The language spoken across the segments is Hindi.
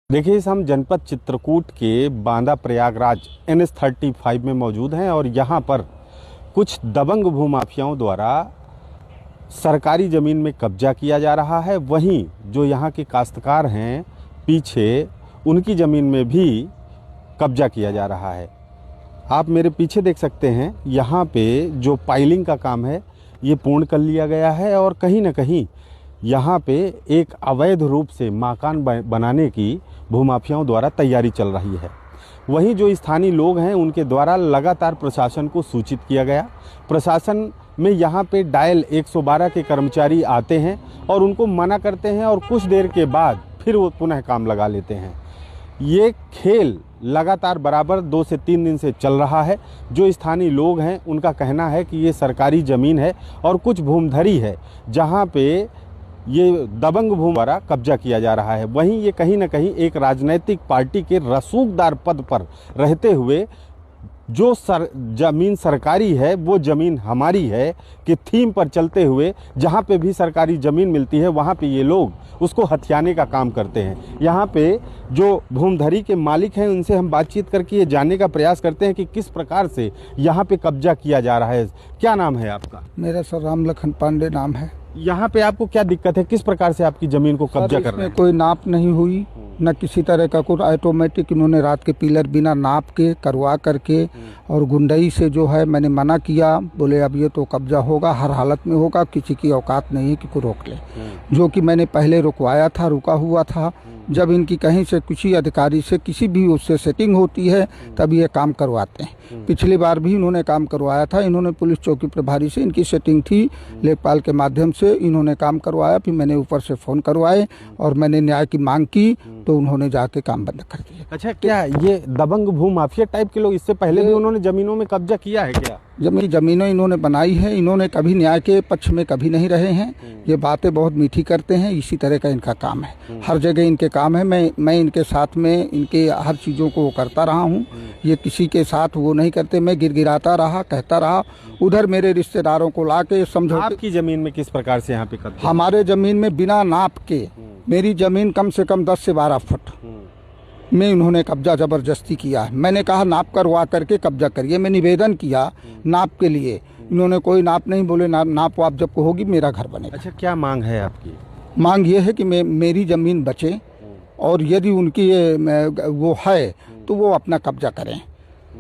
देखिए, इस हम जनपद चित्रकूट के बांदा प्रयागराज NH-35 में मौजूद हैं और यहाँ पर कुछ दबंग भूमाफियाओं द्वारा सरकारी ज़मीन में कब्जा किया जा रहा है। वहीं जो यहाँ के काश्तकार हैं पीछे, उनकी ज़मीन में भी कब्जा किया जा रहा है। आप मेरे पीछे देख सकते हैं, यहाँ पे जो पाइलिंग का काम है ये पूर्ण कर लिया गया है और कहीं ना कहीं यहाँ पे एक अवैध रूप से मकान बनाने की भूमाफियाओं द्वारा तैयारी चल रही है। वहीं जो स्थानीय लोग हैं उनके द्वारा लगातार प्रशासन को सूचित किया गया। प्रशासन में यहाँ पे डायल 112 के कर्मचारी आते हैं और उनको मना करते हैं और कुछ देर के बाद फिर वो पुनः काम लगा लेते हैं। ये खेल लगातार बराबर 2 से 3 दिन से चल रहा है। जो स्थानीय लोग हैं उनका कहना है कि ये सरकारी ज़मीन है और कुछ भूमधरी है जहाँ पे ये दबंग भूमि द्वारा कब्जा किया जा रहा है। वहीं ये कहीं ना कहीं एक राजनीतिक पार्टी के रसूखदार पद पर रहते हुए जो ज़मीन सरकारी है वो ज़मीन हमारी है कि थीम पर चलते हुए जहाँ पे भी सरकारी ज़मीन मिलती है वहाँ पे ये लोग उसको हथियाने का काम करते हैं। यहाँ पे जो भूमधरी के मालिक हैं उनसे हम बातचीत करके ये जानने का प्रयास करते हैं कि किस प्रकार से यहाँ पे कब्जा किया जा रहा है। क्या नाम है आपका? मेरा सर राम लखन पांडे नाम है। यहाँ पे आपको क्या दिक्कत है? किस प्रकार से आपकी जमीन को कब्जा कर रहे हैं? कोई नाप नहीं हुई, न किसी तरह का कोई ऑटोमेटिक इन्होंने रात के पिलर बिना नाप के करवा करके और गुंडई से जो है मैंने मना किया। बोले अब ये तो कब्जा होगा, हर हालत में होगा, किसी की औकात नहीं है कि कोई रोक ले। जो कि मैंने पहले रुकवाया था, रुका हुआ था। जब इनकी कहीं से किसी अधिकारी से किसी भी उससे सेटिंग होती है तब ये काम करवाते हैं। पिछली बार भी इन्होंने काम करवाया था। इन्होंने पुलिस चौकी प्रभारी से इनकी सेटिंग थी, लेखपाल के माध्यम से इन्होंने काम करवाया। फिर मैंने ऊपर से फ़ोन करवाए और मैंने न्याय की मांग की तो उन्होंने जाके काम बंद कर दिया। अच्छा, क्या ये दबंग भूमाफिया टाइप के लोग इससे पहले भी उन्होंने ज़मीनों में कब्जा किया है क्या? ज़मीनें इन्होंने बनाई है, इन्होंने कभी न्याय के पक्ष में कभी नहीं रहे हैं। ये बातें बहुत मीठी करते हैं, इसी तरह का इनका काम है। हर जगह इनके काम है। मैं इनके साथ में इनके हर चीज़ों को करता रहा हूँ। ये किसी के साथ वो नहीं करते। मैं गिड़गिड़ाता रहा, कहता रहा। उधर मेरे रिश्तेदारों को ला के समझो। आपकी ज़मीन में किस प्रकार से यहाँ पे कब्जा? हमारे ज़मीन में बिना नाप के, मेरी ज़मीन कम से कम 10 से 12 फुट में इन्होंने कब्जा ज़बरदस्ती किया है। मैंने कहा नाप करवा करके कब्जा करिए। मैं निवेदन किया नाप के लिए, इन्होंने कोई नाप नहीं। बोले नाप वाप जब को होगी मेरा घर बनेगा। अच्छा, क्या मांग है आपकी? मांग ये है कि मेरी ज़मीन बचे और यदि उनकी वो है तो वो अपना कब्जा करें।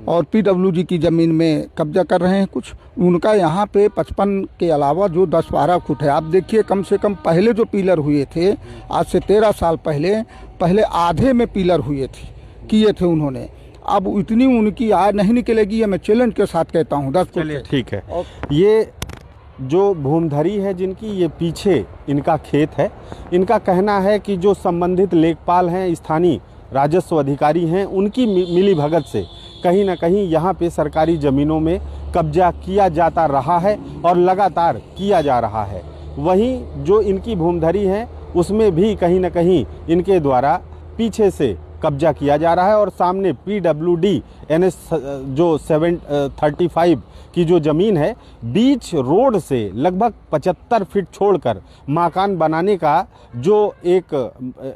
और PWD की ज़मीन में कब्जा कर रहे हैं कुछ। उनका यहाँ पे 55 के अलावा जो 10-12 फुट है। आप देखिए, कम से कम पहले जो पिलर हुए थे आज से 13 साल पहले आधे में पिलर हुए थे, किए थे उन्होंने। अब इतनी उनकी आय नहीं निकलेगी, ये मैं चैलेंज के साथ कहता हूँ। 10 फुट। चलिए ठीक है। ये जो भूमधरी है जिनकी, ये पीछे इनका खेत है। इनका कहना है कि जो संबंधित लेखपाल हैं, स्थानीय राजस्व अधिकारी हैं, उनकी मिली भगत से कहीं ना कहीं यहाँ पे सरकारी ज़मीनों में कब्जा किया जाता रहा है और लगातार किया जा रहा है। वहीं जो इनकी भूमधरी है उसमें भी कहीं ना कहीं इनके द्वारा पीछे से कब्जा किया जा रहा है और सामने PWD NH-35 की जो ज़मीन है, बीच रोड से लगभग 75 फीट छोड़कर मकान बनाने का जो एक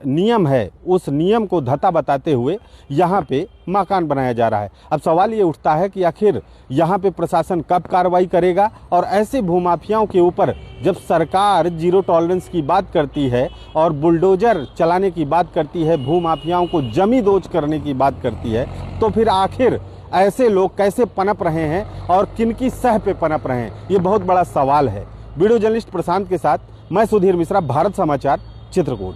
नियम है, उस नियम को धता बताते हुए यहाँ पे मकान बनाया जा रहा है। अब सवाल ये उठता है कि आखिर यहाँ पे प्रशासन कब कार्रवाई करेगा और ऐसे भूमाफियाओं के ऊपर जब सरकार जीरो टॉलरेंस की बात करती है और बुलडोजर चलाने की बात करती है, भूमाफियाओं को जमींदोज करने की बात करती है, तो फिर आखिर ऐसे लोग कैसे पनप रहे हैं और किनकी सह पे पनप रहे हैं, ये बहुत बड़ा सवाल है। वीडियो जर्नलिस्ट प्रशांत के साथ मैं सुधीर मिश्रा, भारत समाचार, चित्रकूट।